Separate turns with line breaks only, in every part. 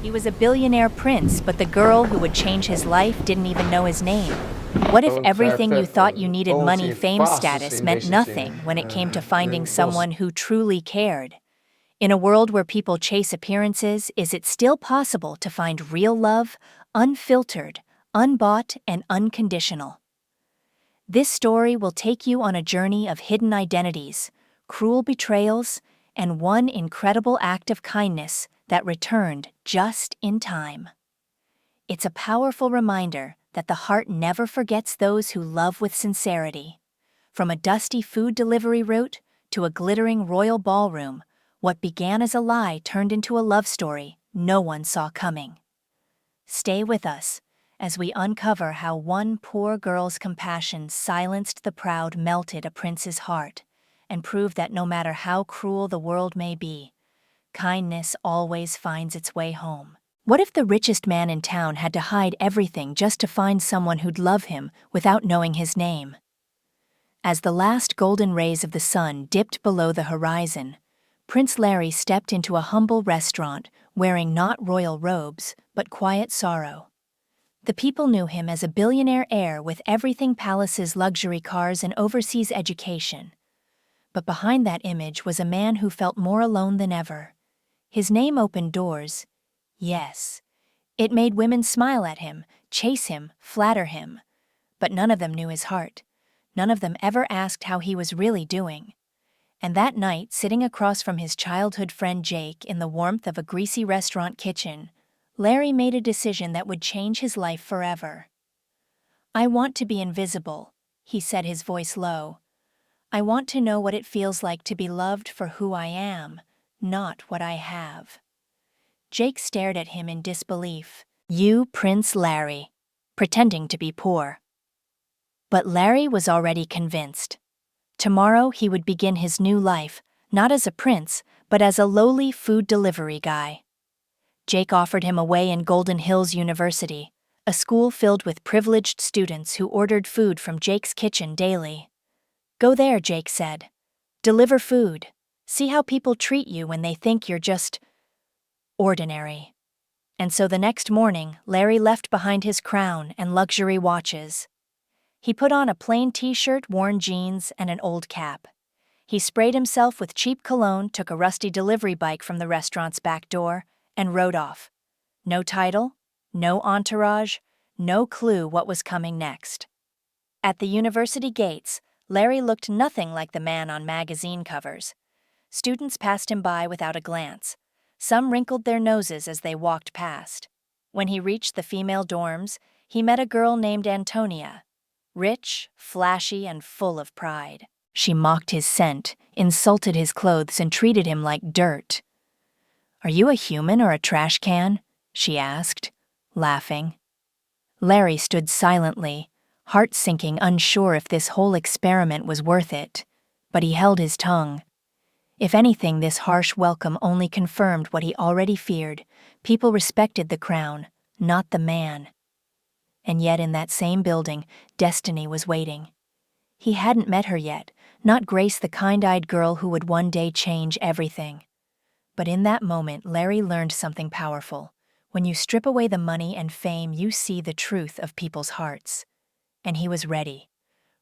He was a billionaire prince, but the girl who would change his life didn't even know his name. What if
Então,
everything you
certo,
thought you needed
ou
money,
sim,
fame,
fácil
status
sim,
meant
deixa assim.
nothing when it came to finding
Eu gosto.
someone who truly cared? In a world where people chase appearances, is it still possible to find real love, unfiltered, unbought, and unconditional? This story will take you on a journey of hidden identities, cruel betrayals, and one incredible act of kindness that returned just in time. It's a powerful reminder that the heart never forgets those who love with sincerity. From a dusty food delivery route to a glittering royal ballroom, what began as a lie turned into a love story no one saw coming. Stay with us as we uncover how one poor girl's compassion silenced the proud, melted a prince's heart, and proved that no matter how cruel the world may be, kindness always finds its way home. What if the richest man in town had to hide everything just to find someone who'd love him without knowing his name? As the last golden rays of the sun dipped below the horizon, Prince Larry stepped into a humble restaurant wearing not royal robes, but quiet sorrow. The people knew him as a billionaire heir with everything palaces, luxury cars, and overseas education. But behind that image was a man who felt more alone than ever. His name opened doors. Yes. It made women smile at him, chase him, flatter him. But none of them knew his heart. None of them ever asked how he was really doing. And that night, sitting across from his childhood friend Jake in the warmth of a greasy restaurant kitchen, Larry made a decision that would change his life forever. "I want to be invisible," he said, his voice low. "I want to know what it feels like to be loved for who I am, not what I have." Jake stared at him in disbelief. "You, Prince Larry," pretending to be poor. But Larry was already convinced. Tomorrow he would begin his new life, not as a prince, but as a lowly food delivery guy. Jake offered him a way in Golden Hills University, a school filled with privileged students who ordered food from Jake's kitchen daily. "Go there," Jake said. "Deliver food. See how people treat you when they think you're just ordinary." And so the next morning, Larry left behind his crown and luxury watches. He put on a plain t-shirt, worn jeans, and an old cap. He sprayed himself with cheap cologne, took a rusty delivery bike from the restaurant's back door, and rode off. No title, no entourage, no clue what was coming next. At the university gates, Larry looked nothing like the man on magazine covers. Students passed him by without a glance. Some wrinkled their noses as they walked past. When he reached the female dorms, he met a girl named Antonia. Rich, flashy, and full of pride. She mocked his scent, insulted his clothes, and treated him like dirt. "Are you a human or a trash can?" she asked, laughing. Larry stood silently, heart sinking, unsure if this whole experiment was worth it, but he held his tongue. If anything, this harsh welcome only confirmed what he already feared. People respected the crown, not the man. And yet in that same building, destiny was waiting. He hadn't met her yet, not Grace, the kind-eyed girl who would one day change everything. But in that moment, Larry learned something powerful. When you strip away the money and fame, you see the truth of people's hearts. And he was ready.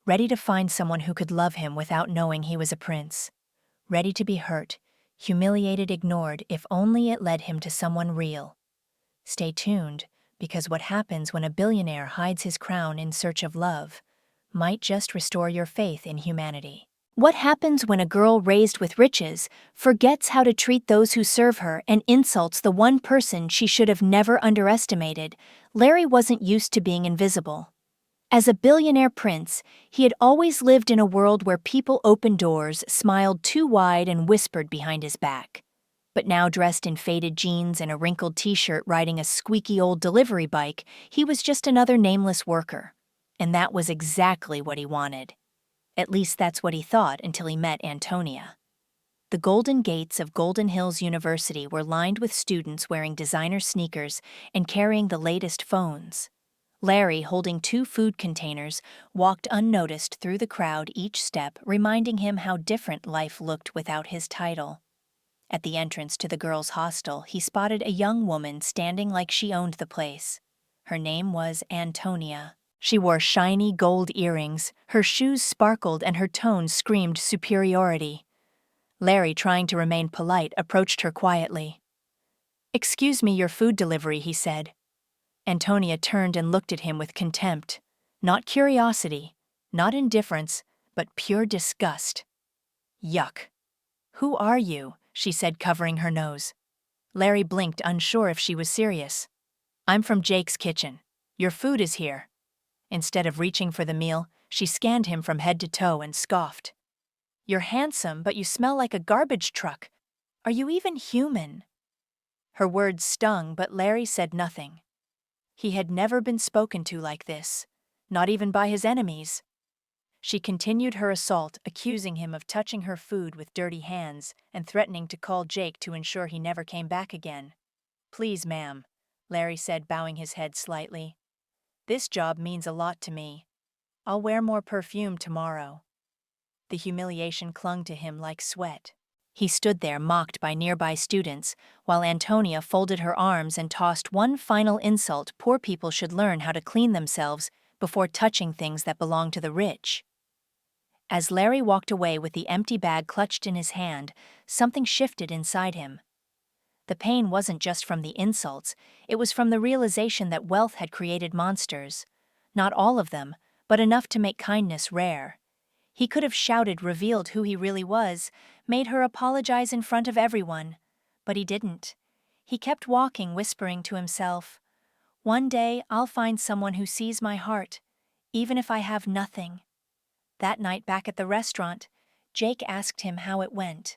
Ready to find someone who could love him without knowing he was a prince. Ready to be hurt, humiliated, ignored, if only it led him to someone real. Stay tuned, because what happens when a billionaire hides his crown in search of love might just restore your faith in humanity. What happens when a girl raised with riches forgets how to treat those who serve her and insults the one person she should have never underestimated? Larry wasn't used to being invisible. As a billionaire prince, he had always lived in a world where people opened doors, smiled too wide, and whispered behind his back. But now, dressed in faded jeans and a wrinkled t-shirt, riding a squeaky old delivery bike, he was just another nameless worker. And that was exactly what he wanted. At least that's what he thought until he met Antonia. The golden gates of Golden Hills University were lined with students wearing designer sneakers and carrying the latest phones. Larry, holding 2 food containers, walked unnoticed through the crowd, each step reminding him how different life looked without his title. At the entrance to the girls' hostel, he spotted a young woman standing like she owned the place. Her name was Antonia. She wore shiny gold earrings, her shoes sparkled, and her tone screamed superiority. Larry, trying to remain polite, approached her quietly. "Excuse me, your food delivery," he said. Antonia turned and looked at him with contempt. Not curiosity, not indifference, but pure disgust. "Yuck. Who are you?" she said, covering her nose. Larry blinked, unsure if she was serious. "I'm from Jake's kitchen. Your food is here." Instead of reaching for the meal, she scanned him from head to toe and scoffed. "You're handsome, but you smell like a garbage truck. Are you even human?" Her words stung, but Larry said nothing. He had never been spoken to like this, not even by his enemies. She continued her assault, accusing him of touching her food with dirty hands and threatening to call Jake to ensure he never came back again. "Please, ma'am," Larry said, bowing his head slightly. "This job means a lot to me. I'll wear more perfume tomorrow." The humiliation clung to him like sweat. He stood there, mocked by nearby students, while Antonia folded her arms and tossed one final insult: poor people should learn how to clean themselves before touching things that belong to the rich. As Larry walked away with the empty bag clutched in his hand, something shifted inside him. The pain wasn't just from the insults, it was from the realization that wealth had created monsters. Not all of them, but enough to make kindness rare. He could have shouted, revealed who he really was, made her apologize in front of everyone. But he didn't. He kept walking, whispering to himself, "One day I'll find someone who sees my heart, even if I have nothing." That night back at the restaurant, Jake asked him how it went.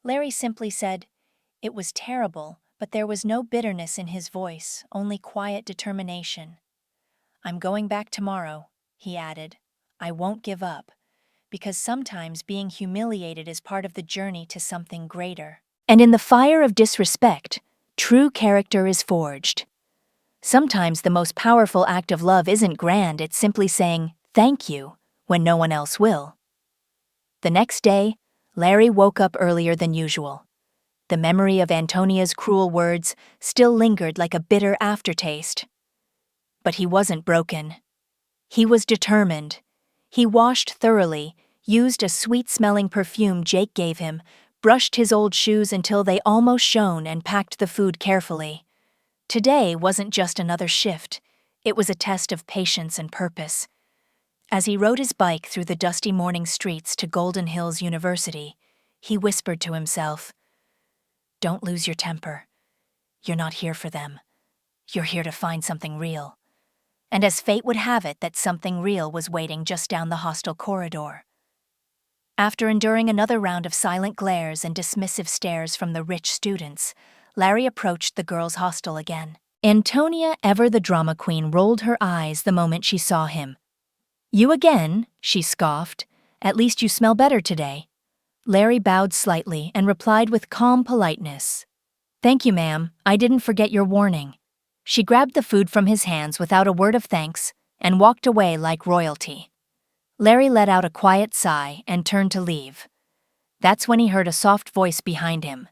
Larry simply said, "It was terrible," but there was no bitterness in his voice, only quiet determination. "I'm going back tomorrow," he added. "I won't give up. Because sometimes being humiliated is part of the journey to something greater." And in the fire of disrespect, true character is forged. Sometimes the most powerful act of love isn't grand, it's simply saying, "Thank you," when no one else will. The next day, Larry woke up earlier than usual. The memory of Antonia's cruel words still lingered like a bitter aftertaste. But he wasn't broken. He was determined. He washed thoroughly, used a sweet-smelling perfume Jake gave him, brushed his old shoes until they almost shone, and packed the food carefully. Today wasn't just another shift. It was a test of patience and purpose. As he rode his bike through the dusty morning streets to Golden Hills University, he whispered to himself, "Don't lose your temper. You're not here for them. You're here to find something real." And as fate would have it, that something real was waiting just down the hostel corridor. After enduring another round of silent glares and dismissive stares from the rich students, Larry approached the girls' hostel again. Antonia, ever the drama queen, rolled her eyes the moment she saw him. "You again?" she scoffed. "At least you smell better today." Larry bowed slightly and replied with calm politeness, "Thank you, ma'am. I didn't forget your warning." She grabbed the food from his hands without a word of thanks and walked away like royalty. Larry let out a quiet sigh and turned to leave. That's when he heard a soft voice behind him.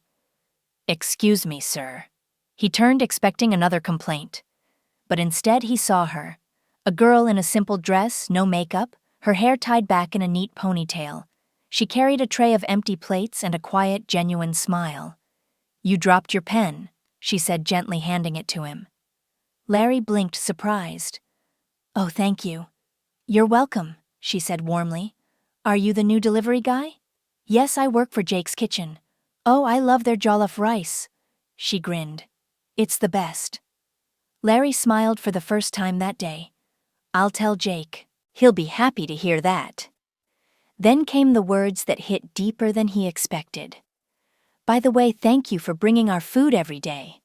"Excuse me, sir." He turned, expecting another complaint. But instead he saw her. A girl in a simple dress, no makeup, her hair tied back in a neat ponytail. She carried a tray of empty plates and a quiet, genuine smile. "You dropped your pen," she said, gently handing it to him. Larry blinked, surprised. "Oh, thank you." "You're welcome," she said warmly. "Are you the new delivery guy?" "Yes, I work for Jake's kitchen." "Oh, I love their jollof rice." She grinned. "It's the best." Larry smiled for the first time that day. "I'll tell Jake. He'll be happy to hear that." Then came the words that hit deeper than he expected. "By the way, thank you for bringing our food every day.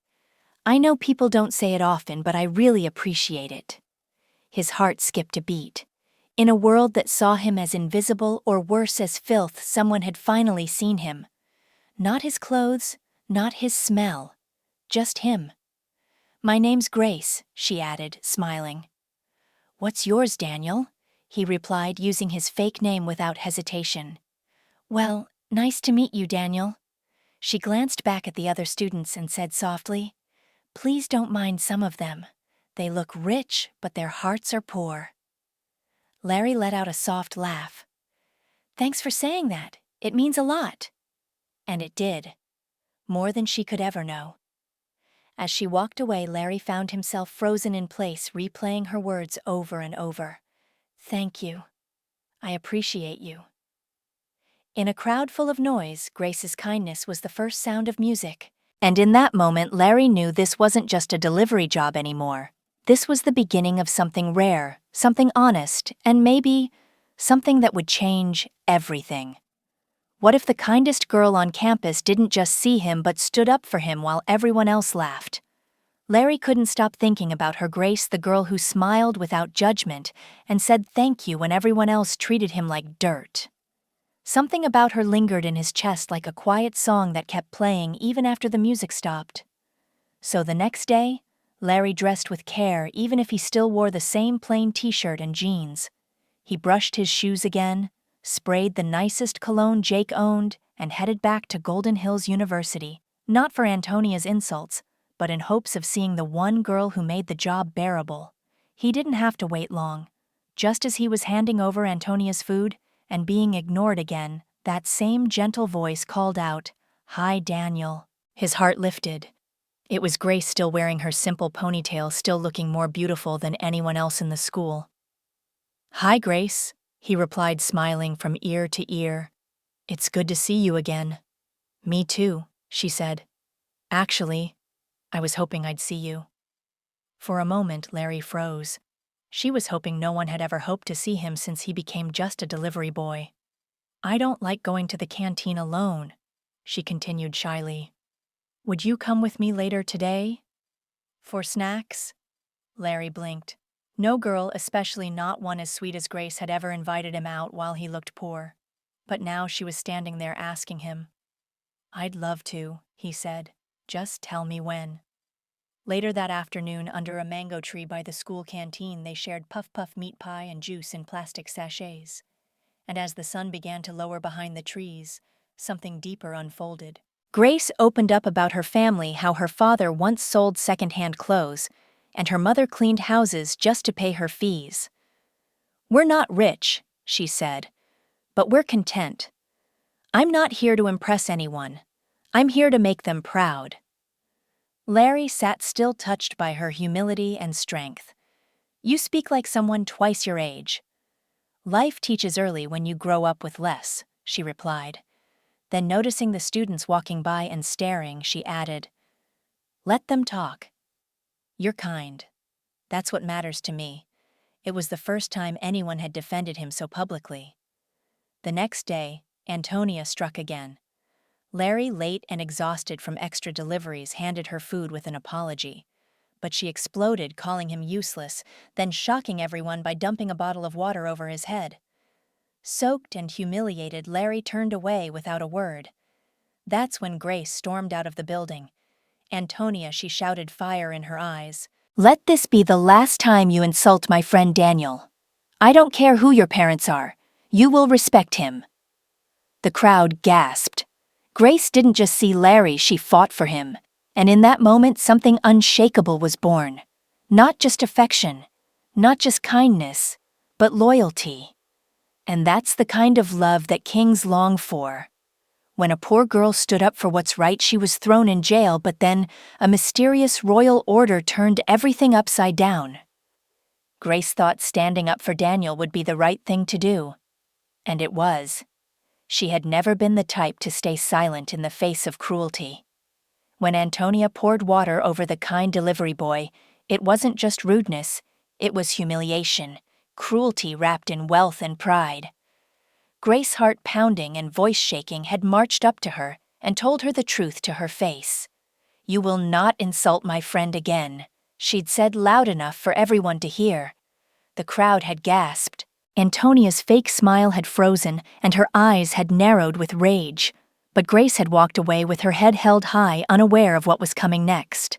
I know people don't say it often, but I really appreciate it." His heart skipped a beat. In a world that saw him as invisible, or worse, as filth, someone had finally seen him. Not his clothes, not his smell, just him. "My name's Grace," she added, smiling. "What's yours, Daniel?" he replied, using his fake name without hesitation. "Well, nice to meet you, Daniel." She glanced back at the other students and said softly, "Please don't mind some of them. They look rich, but their hearts are poor." Larry let out a soft laugh. "Thanks for saying that. It means a lot." And it did. More than she could ever know. As she walked away, Larry found himself frozen in place, replaying her words over and over. "Thank you. I appreciate you." In a crowd full of noise, Grace's kindness was the first sound of music. And in that moment, Larry knew this wasn't just a delivery job anymore. This was the beginning of something rare, something honest, and maybe something that would change everything. What if the kindest girl on campus didn't just see him but stood up for him while everyone else laughed? Larry couldn't stop thinking about her, Grace, the girl who smiled without judgment and said thank you when everyone else treated him like dirt. Something about her lingered in his chest like a quiet song that kept playing even after the music stopped. So the next day, Larry dressed with care even if he still wore the same plain t-shirt and jeans. He brushed his shoes again, sprayed the nicest cologne Jake owned, and headed back to Golden Hills University, not for Antonia's insults, but in hopes of seeing the one girl who made the job bearable. He didn't have to wait long. Just as he was handing over Antonia's food and being ignored again, that same gentle voice called out, "Hi, Daniel." His heart lifted. It was Grace, still wearing her simple ponytail, still looking more beautiful than anyone else in the school. "Hi, Grace," he replied, smiling from ear to ear. "It's good to see you again." "Me too," she said. "Actually, I was hoping I'd see you." For a moment, Larry froze. She was hoping no one had ever hoped to see him since he became just a delivery boy. "I don't like going to the canteen alone," she continued shyly. "Would you come with me later today?" "For snacks?" Larry blinked. No girl, especially not one as sweet as Grace, had ever invited him out while he looked poor. But now she was standing there asking him. "I'd love to," he said. "Just tell me when." Later that afternoon, under a mango tree by the school canteen, they shared puff-puff meat pie and juice in plastic sachets. And as the sun began to lower behind the trees, something deeper unfolded. Grace opened up about her family, how her father once sold second-hand clothes, and her mother cleaned houses just to pay her fees. "We're not rich," she said, "but we're content. I'm not here to impress anyone. I'm here to make them proud." Larry sat still, touched by her humility and strength. "You speak like someone twice your age." "Life teaches early when you grow up with less," she replied. Then, noticing the students walking by and staring, she added, "Let them talk. You're kind. That's what matters to me." It was the first time anyone had defended him so publicly. The next day, Antonia struck again. Larry, late and exhausted from extra deliveries, handed her food with an apology. But she exploded, calling him useless, then shocking everyone by dumping a bottle of water over his head. Soaked and humiliated, Larry turned away without a word. That's when Grace stormed out of the building. "Antonia," she shouted, fire in her eyes, "let this be the last time you insult my friend Daniel. I don't care who your parents are. You will respect him." The crowd gasped. Grace didn't just see Larry, she fought for him. And in that moment, something unshakable was born. Not just affection, not just kindness, but loyalty. And that's the kind of love that kings long for. When a poor girl stood up for what's right, she was thrown in jail, but then a mysterious royal order turned everything upside down. Grace thought standing up for Daniel would be the right thing to do. And it was. She had never been the type to stay silent in the face of cruelty. When Antonia poured water over the kind delivery boy, it wasn't just rudeness, it was humiliation, cruelty wrapped in wealth and pride. Grace, heart pounding and voice shaking, had marched up to her and told her the truth to her face. "You will not insult my friend again," she'd said loud enough for everyone to hear. The crowd had gasped. Antonia's fake smile had frozen, and her eyes had narrowed with rage. But Grace had walked away with her head held high, unaware of what was coming next.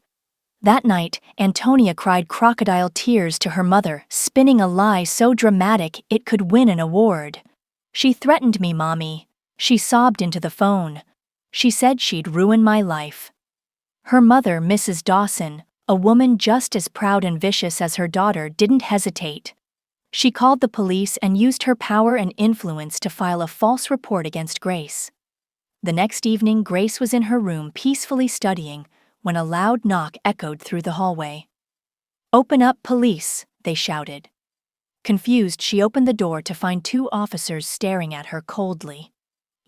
That night, Antonia cried crocodile tears to her mother, spinning a lie so dramatic it could win an award. "She threatened me, Mommy." She sobbed into the phone. She said she'd ruin my life. Her mother, Mrs. Dawson, a woman just as proud and vicious as her daughter, didn't hesitate. She called the police and used her power and influence to file a false report against Grace. The next evening, Grace was in her room peacefully studying when a loud knock echoed through the hallway. "Open up, police," they shouted. Confused, she opened the door to find two officers staring at her coldly.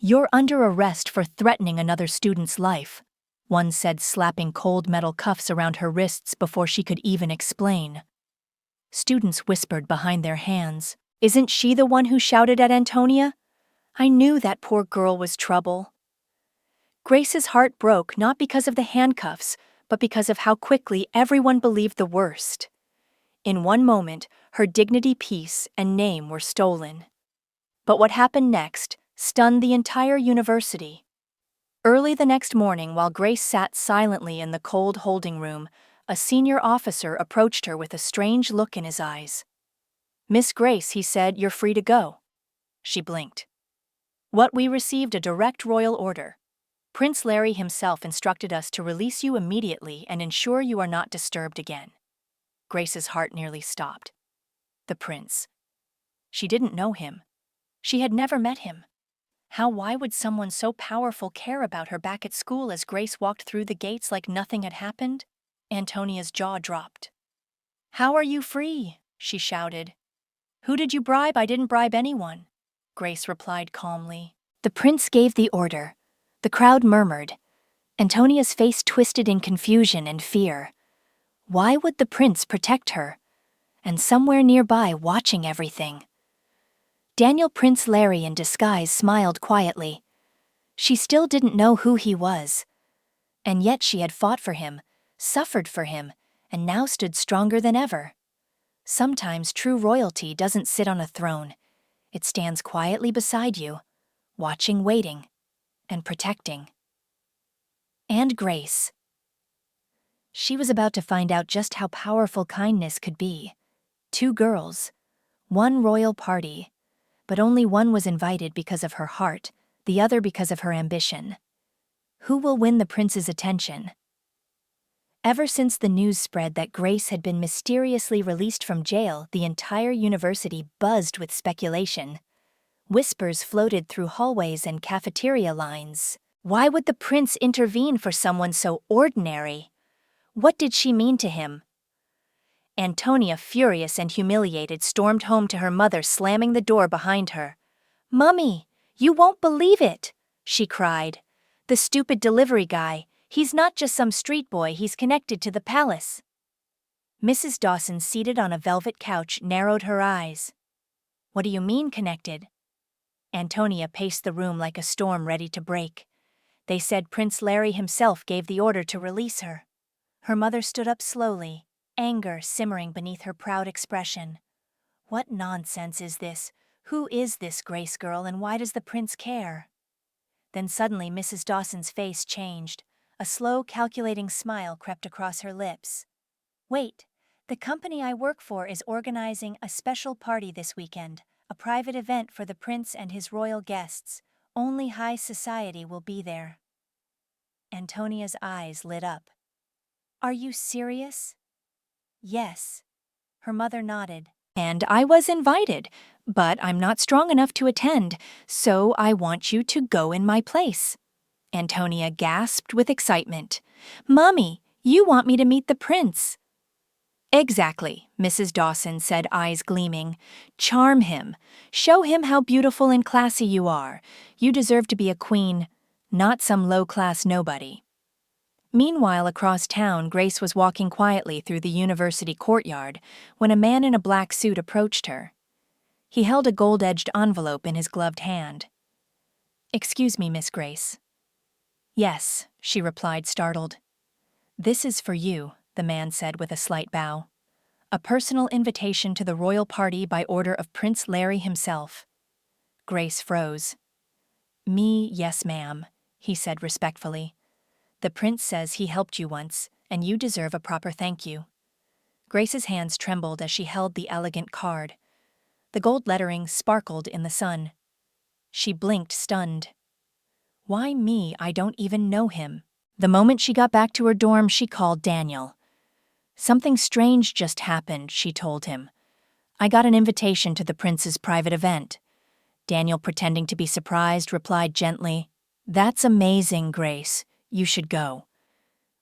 "You're under arrest for threatening another student's life," one said, slapping cold metal cuffs around her wrists before she could even explain. Students whispered behind their hands, "Isn't she the one who shouted at Antonia? I knew that poor girl was trouble." Grace's heart broke not because of the handcuffs, but because of how quickly everyone believed the worst. In one moment, her dignity, peace, and name were stolen. But what happened next stunned the entire university. Early the next morning, while Grace sat silently in the cold holding room, a senior officer approached her with a strange look in his eyes. "Miss Grace," he said, "you're free to go." She blinked. "What? We received a direct royal order. Prince Larry himself instructed us to release you immediately and ensure you are not disturbed again." Grace's heart nearly stopped. The prince. She didn't know him. She had never met him. Why would someone so powerful care about her back at school? As Grace walked through the gates like nothing had happened, Antonia's jaw dropped. "How are you free?" she shouted. "Who did you bribe?" "I didn't bribe anyone," Grace replied calmly. "The prince gave the order," the crowd murmured. Antonia's face twisted in confusion and fear. Why would the prince protect her? And somewhere nearby, watching everything, Daniel, Prince Larry in disguise, smiled quietly. She still didn't know who he was. And yet she had fought for him, suffered for him, and now stood stronger than ever. Sometimes true royalty doesn't sit on a throne. It stands quietly beside you, watching, waiting, and protecting. And Grace. She was about to find out just how powerful kindness could be. Two girls, one royal party, but only one was invited because of her heart, the other because of her ambition. Who will win the prince's attention? Ever since the news spread that Grace had been mysteriously released from jail, the entire university buzzed with speculation. Whispers floated through hallways and cafeteria lines. Why would the prince intervene for someone so ordinary? What did she mean to him? Antonia, furious and humiliated, stormed home to her mother, slamming the door behind her. "Mummy, you won't believe it," she cried. "The stupid delivery guy, he's not just some street boy, he's connected to the palace." Mrs. Dawson, seated on a velvet couch, narrowed her eyes. "What do you mean, connected?" Antonia paced the room like a storm ready to break. "They said Prince Larry himself gave the order to release her." Her mother stood up slowly, anger simmering beneath her proud expression. "What nonsense is this? Who is this Grace girl, and why does the prince care?" Then suddenly Mrs. Dawson's face changed. A slow, calculating smile crept across her lips. "Wait, the company I work for is organizing a special party this weekend, a private event for the prince and his royal guests. Only high society will be there." Antonia's eyes lit up. "Are you serious?" "Yes." Her mother nodded. "And I was invited, but I'm not strong enough to attend, so I want you to go in my place." Antonia gasped with excitement. "Mommy, you want me to meet the prince?" "Exactly," Mrs. Dawson said, eyes gleaming. "Charm him. Show him how beautiful and classy you are. You deserve to be a queen, not some low-class nobody." Meanwhile, across town, Grace was walking quietly through the university courtyard when a man in a black suit approached her. He held a gold-edged envelope in his gloved hand. "Excuse me, Miss Grace." "Yes," she replied, startled. "This is for you," the man said with a slight bow. "A personal invitation to the royal party by order of Prince Larry himself." Grace froze. "Me, yes, ma'am," he said respectfully. "The prince says he helped you once, and you deserve a proper thank you." Grace's hands trembled as she held the elegant card. The gold lettering sparkled in the sun. She blinked, stunned. Why me? I don't even know him. The moment she got back to her dorm, she called Daniel. Something strange just happened, she told him. I got an invitation to the prince's private event. Daniel, pretending to be surprised, replied gently, That's amazing, Grace. You should go.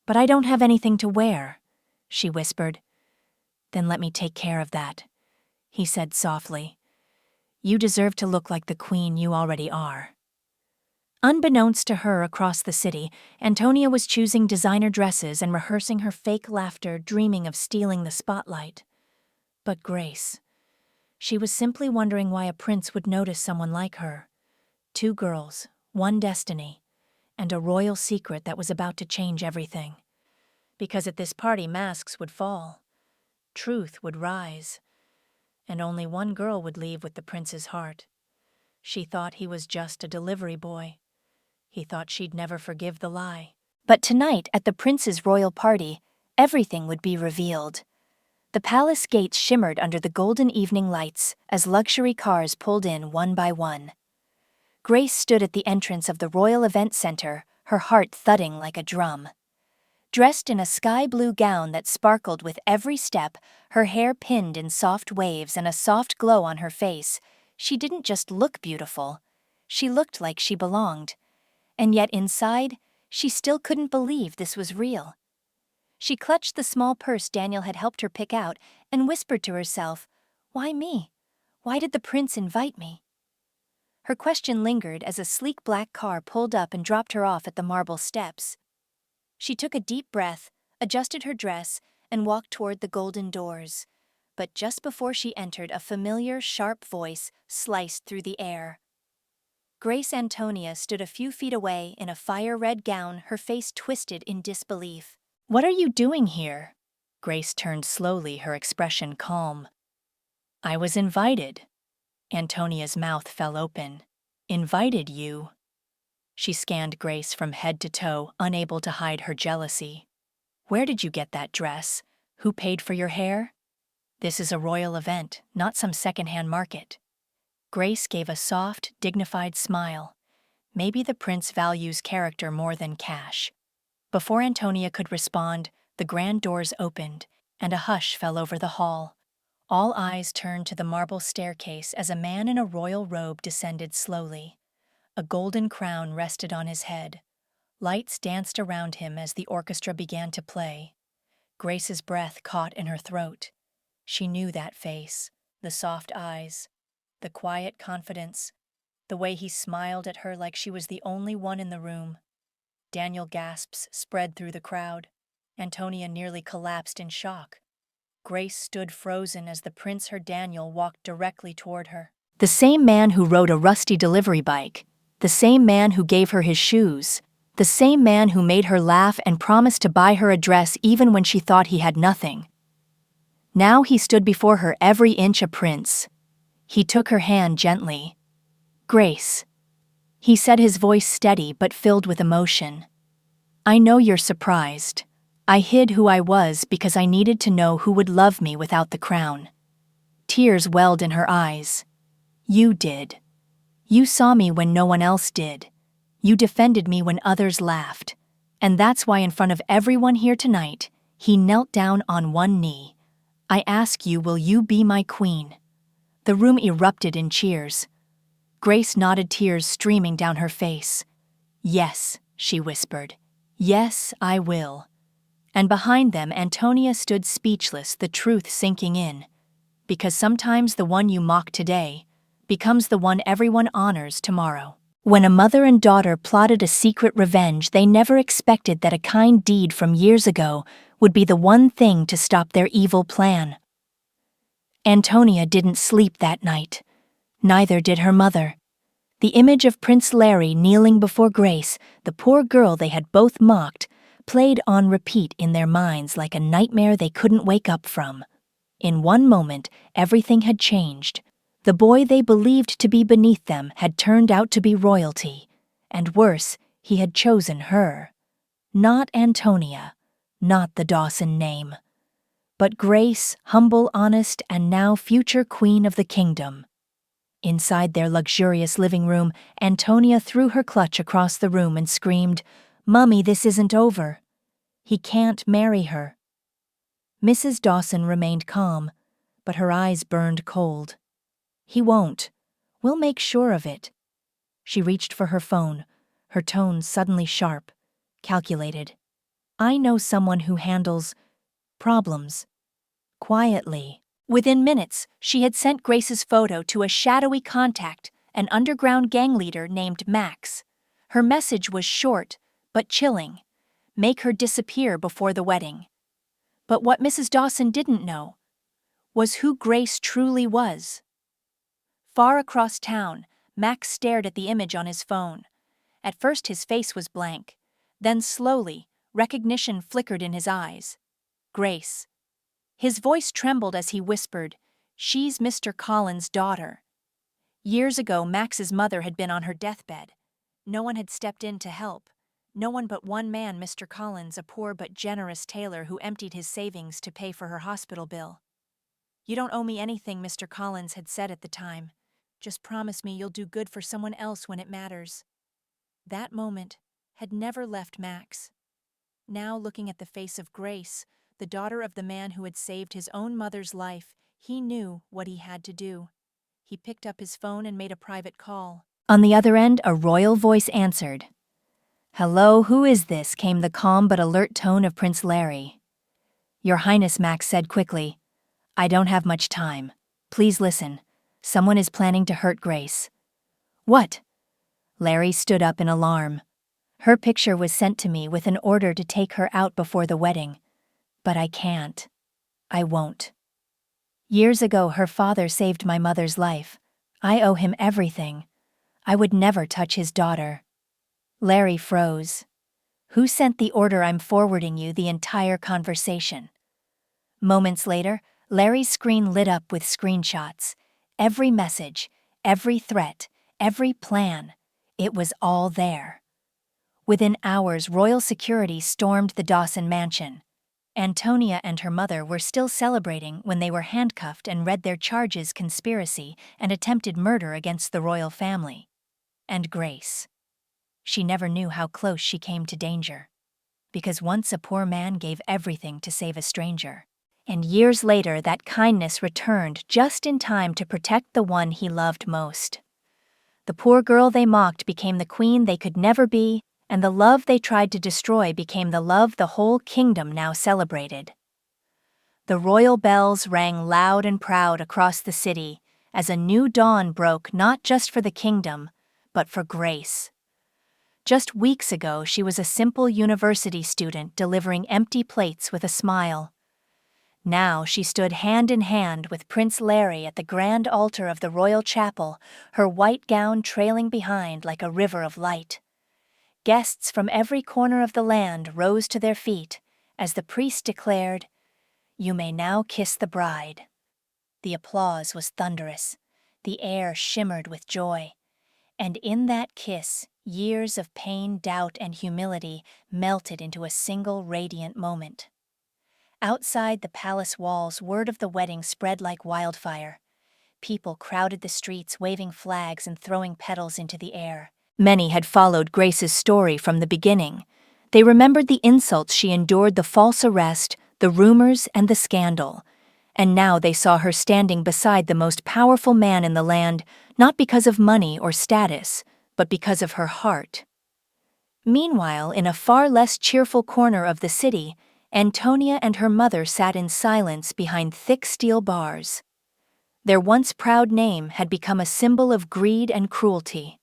But I don't have anything to wear, she whispered. Then let me take care of that, he said softly. You deserve to look like the queen you already are. Unbeknownst to her across the city, Antonia was choosing designer dresses and rehearsing her fake laughter, dreaming of stealing the spotlight. But Grace, she was simply wondering why a prince would notice someone like her. 2 girls, 1 destiny, and a royal secret that was about to change everything. Because at this party masks would fall, truth would rise, and only one girl would leave with the prince's heart. She thought he was just a delivery boy. He thought she'd never forgive the lie. But tonight, at the prince's royal party, everything would be revealed. The palace gates shimmered under the golden evening lights as luxury cars pulled in one by one. Grace stood at the entrance of the Royal Event Center, her heart thudding like a drum. Dressed in a sky-blue gown that sparkled with every step, her hair pinned in soft waves and a soft glow on her face, she didn't just look beautiful. She looked like she belonged. And yet inside, she still couldn't believe this was real. She clutched the small purse Daniel had helped her pick out and whispered to herself, Why me? Why did the prince invite me? Her question lingered as a sleek black car pulled up and dropped her off at the marble steps. She took a deep breath, adjusted her dress, and walked toward the golden doors. But just before she entered, a familiar, sharp voice sliced through the air. Grace Antonia stood a few feet away in a fire-red gown, her face twisted in disbelief. What are you doing here? Grace turned slowly, her expression calm. I was invited. Antonia's mouth fell open. Invited you? She scanned Grace from head to toe, unable to hide her jealousy. Where did you get that dress? Who paid for your hair? This is a royal event, not some secondhand market. Grace gave a soft, dignified smile. Maybe the prince values character more than cash. Before Antonia could respond, the grand doors opened, and a hush fell over the hall. All eyes turned to the marble staircase as a man in a royal robe descended slowly. A golden crown rested on his head. Lights danced around him as the orchestra began to play. Grace's breath caught in her throat. She knew that face, the soft eyes, the quiet confidence, the way he smiled at her like she was the only one in the room. Daniel gasps spread through the crowd. Antonia nearly collapsed in shock. Grace stood frozen as the prince heard Daniel walk directly toward her. The same man who rode a rusty delivery bike, the same man who gave her his shoes, the same man who made her laugh and promised to buy her a dress even when she thought he had nothing. Now he stood before her, every inch a prince. He took her hand gently. Grace, he said, his voice steady but filled with emotion. I know you're surprised. I hid who I was because I needed to know who would love me without the crown. Tears welled in her eyes. You did. You saw me when no one else did. You defended me when others laughed. And that's why in front of everyone here tonight, he knelt down on one knee. I ask you, will you be my queen? The room erupted in cheers. Grace nodded, tears streaming down her face. Yes, she whispered. Yes, I will. And behind them, Antonia stood speechless, the truth sinking in. Because sometimes the one you mock today becomes the one everyone honors tomorrow. When a mother and daughter plotted a secret revenge, they never expected that a kind deed from years ago would be the one thing to stop their evil plan. Antonia didn't sleep that night. Neither did her mother. The image of Prince Larry kneeling before Grace, the poor girl they had both mocked, played on repeat in their minds like a nightmare they couldn't wake up from. In one moment, everything had changed. The boy they believed to be beneath them had turned out to be royalty. And worse, he had chosen her. Not Antonia, not the Dawson name. But Grace, humble, honest, and now future queen of the kingdom. Inside their luxurious living room, Antonia threw her clutch across the room and screamed, "Mummy, this isn't over. He can't marry her." Mrs. Dawson remained calm, but her eyes burned cold. "He won't. We'll make sure of it." She reached for her phone, her tone suddenly sharp, calculated. "I know someone who handles problems quietly." Within minutes, she had sent Grace's photo to a shadowy contact, an underground gang leader named Max. Her message was short, but chilling. Make her disappear before the wedding. But what Mrs. Dawson didn't know was who Grace truly was. Far across town, Max stared at the image on his phone. At first his face was blank. Then slowly, recognition flickered in his eyes. Grace. His voice trembled as he whispered, "She's Mr. Collins' daughter." Years ago, Max's mother had been on her deathbed. No one had stepped in to help. No one but one man, Mr. Collins, a poor but generous tailor who emptied his savings to pay for her hospital bill. "You don't owe me anything," Mr. Collins had said at the time. "Just promise me you'll do good for someone else when it matters." That moment had never left Max. Now, looking at the face of Grace, the daughter of the man who had saved his own mother's life, he knew what he had to do. He picked up his phone and made a private call. On the other end, a royal voice answered. "Hello, who is this?" came the calm but alert tone of Prince Larry. "Your Highness," Max said quickly, "I don't have much time. Please listen. Someone is planning to hurt Grace." "What?" Larry stood up in alarm. "Her picture was sent to me with an order to take her out before the wedding. But I can't. I won't. Years ago, her father saved my mother's life. I owe him everything. I would never touch his daughter." Larry froze. "Who sent the order? I'm forwarding you the entire conversation." Moments later, Larry's screen lit up with screenshots. Every message, every threat, every plan. It was all there. Within hours, royal security stormed the Dawson mansion. Antonia and her mother were still celebrating when they were handcuffed and read their charges: conspiracy and attempted murder against the royal family. And Grace. She never knew how close she came to danger. Because once a poor man gave everything to save a stranger. And years later, that kindness returned just in time to protect the one he loved most. The poor girl they mocked became the queen they could never be, and the love they tried to destroy became the love the whole kingdom now celebrated. The royal bells rang loud and proud across the city as a new dawn broke, not just for the kingdom, but for Grace. Just weeks ago, she was a simple university student delivering empty plates with a smile. Now she stood hand in hand with Prince Larry at the grand altar of the royal chapel, her white gown trailing behind like a river of light. Guests from every corner of the land rose to their feet as the priest declared, "You may now kiss the bride." The applause was thunderous. The air shimmered with joy. And in that kiss, years of pain, doubt, and humility melted into a single radiant moment. Outside the palace walls, word of the wedding spread like wildfire. People crowded the streets, waving flags and throwing petals into the air. Many had followed Grace's story from the beginning. They remembered the insults she endured, the false arrest, the rumors, and the scandal. And now they saw her standing beside the most powerful man in the land, not because of money or status, but because of her heart. Meanwhile, in a far less cheerful corner of the city, Antonia and her mother sat in silence behind thick steel bars. Their once proud name had become a symbol of greed and cruelty.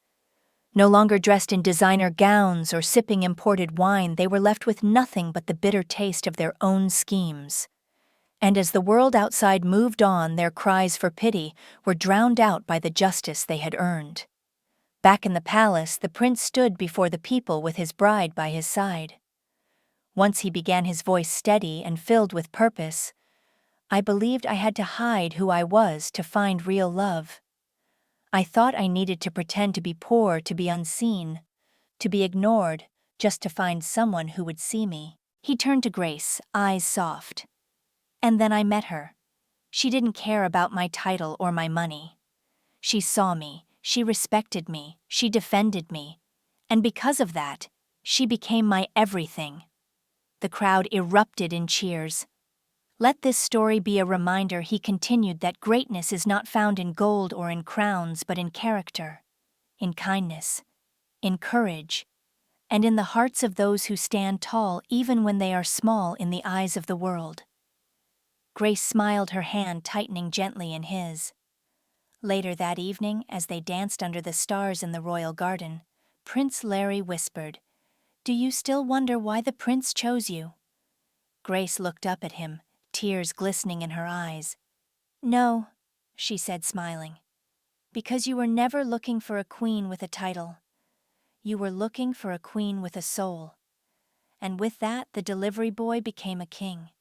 No longer dressed in designer gowns or sipping imported wine, they were left with nothing but the bitter taste of their own schemes. And as the world outside moved on, their cries for pity were drowned out by the justice they had earned. Back in the palace, the prince stood before the people with his bride by his side. Once he began, his voice steady and filled with purpose. "I believed I had to hide who I was to find real love. I thought I needed to pretend to be poor, to be unseen, to be ignored, just to find someone who would see me." He turned to Grace, eyes soft. "And then I met her. She didn't care about my title or my money. She saw me, she respected me, she defended me. And because of that, she became my everything. The crowd erupted in cheers. Let this story be a reminder, he continued, that greatness is not found in gold or in crowns, but in character, in kindness, in courage, and in the hearts of those who stand tall even when they are small in the eyes of the world. Grace smiled, her hand tightening gently in his. Later that evening, as they danced under the stars in the royal garden, Prince Larry whispered, "Do you still wonder why the prince chose you?" Grace looked up at him, tears glistening in her eyes. "No," she said, smiling, "because you were never looking for a queen with a title. You were looking for a queen with a soul." And with that, the delivery boy became a king.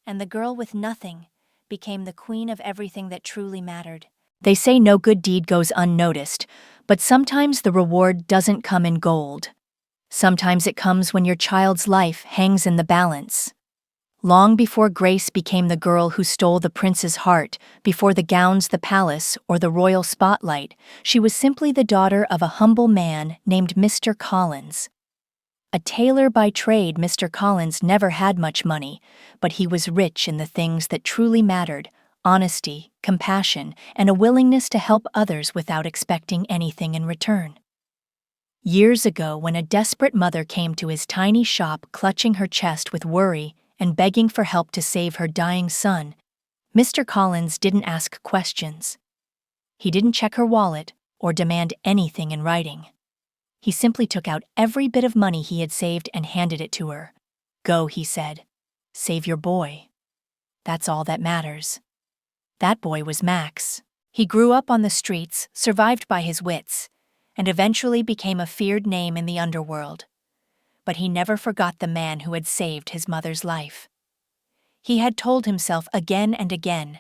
And the girl with nothing became the queen of everything that truly mattered. They say no good deed goes unnoticed, but sometimes the reward doesn't come in gold. Sometimes it comes when your child's life hangs in the balance. Long before Grace became the girl who stole the prince's heart, before the gowns, the palace, or the royal spotlight, she was simply the daughter of a humble man named Mr. Collins. A tailor by trade, Mr. Collins never had much money, but he was rich in the things that truly mattered: honesty, compassion, and a willingness to help others without expecting anything in return. Years ago, when a desperate mother came to his tiny shop clutching her chest with worry and begging for help to save her dying son, Mr. Collins didn't ask questions. He didn't check her wallet or demand anything in writing. He simply took out every bit of money he had saved and handed it to her. "Go," he said. "Save your boy. That's all that matters." That boy was Max. He grew up on the streets, survived by his wits, and eventually became a feared name in the underworld. But he never forgot the man who had saved his mother's life. He had told himself again and again,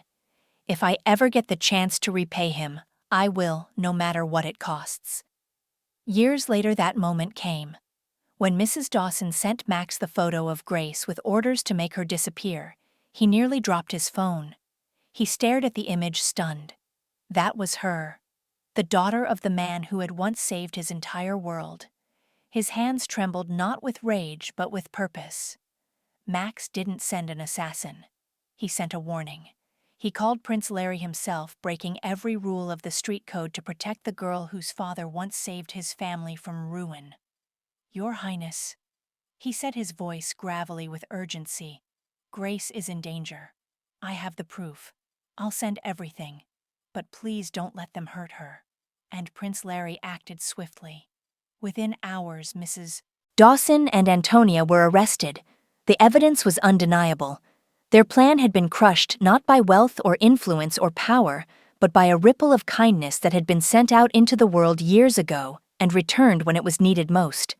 "If I ever get the chance to repay him, I will, no matter what it costs." Years later, that moment came. When Mrs. Dawson sent Max the photo of Grace with orders to make her disappear, he nearly dropped his phone. He stared at the image, stunned. That was her, the daughter of the man who had once saved his entire world. His hands trembled not with rage but with purpose. Max didn't send an assassin. He sent a warning. He called Prince Larry himself, breaking every rule of the street code to protect the girl whose father once saved his family from ruin. "Your Highness," he said, his voice gravelly with urgency, "Grace is in danger. I have the proof. I'll send everything. But please don't let them hurt her." And Prince Larry acted swiftly. Within hours, Mrs. Dawson and Antonia were arrested. The evidence was undeniable. Their plan had been crushed not by wealth or influence or power, but by a ripple of kindness that had been sent out into the world years ago and returned when it was needed most.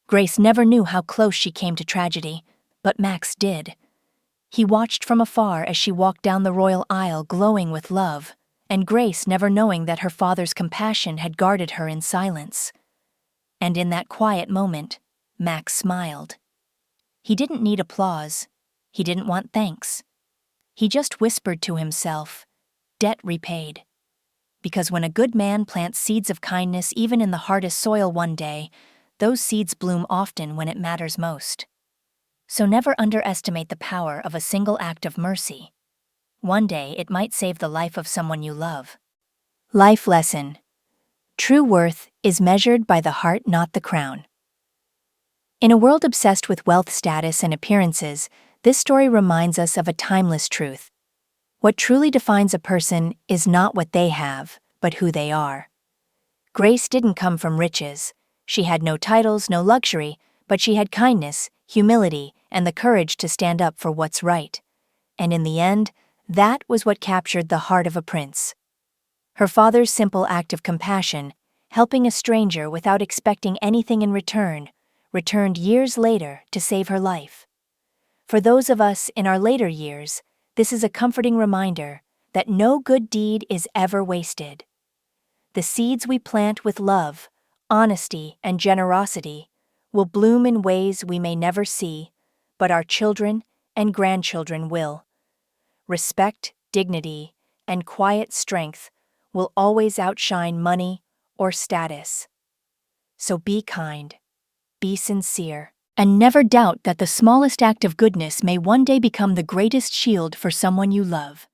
Grace never knew how close she came to tragedy, but Max did. He watched from afar as she walked down the royal aisle glowing with love, and Grace never knowing that her father's compassion had guarded her in silence. And in that quiet moment, Max smiled. He didn't need applause. He didn't want thanks. He just whispered to himself, "Debt repaid." Because when a good man plants seeds of kindness even in the hardest soil one day, those seeds bloom often when it matters most. So never underestimate the power of a single act of mercy. One day it might save the life of someone you love. Life lesson: true worth is measured by the heart, not the crown. In a world obsessed with wealth, status, and appearances, this story reminds us of a timeless truth. What truly defines a person is not what they have, but who they are. Grace didn't come from riches. She had no titles, no luxury, but she had kindness, humility, and the courage to stand up for what's right. And in the end, that was what captured the heart of a prince. Her father's simple act of compassion, helping a stranger without expecting anything in return, returned years later to save her life. For those of us in our later years, this is a comforting reminder that no good deed is ever wasted. The seeds we plant with love, honesty, and generosity will bloom in ways we may never see, but our children and grandchildren will. Respect, dignity, and quiet strength will always outshine money or status. So be kind, be sincere, and never doubt that the smallest act of goodness may one day become the greatest shield for someone you love.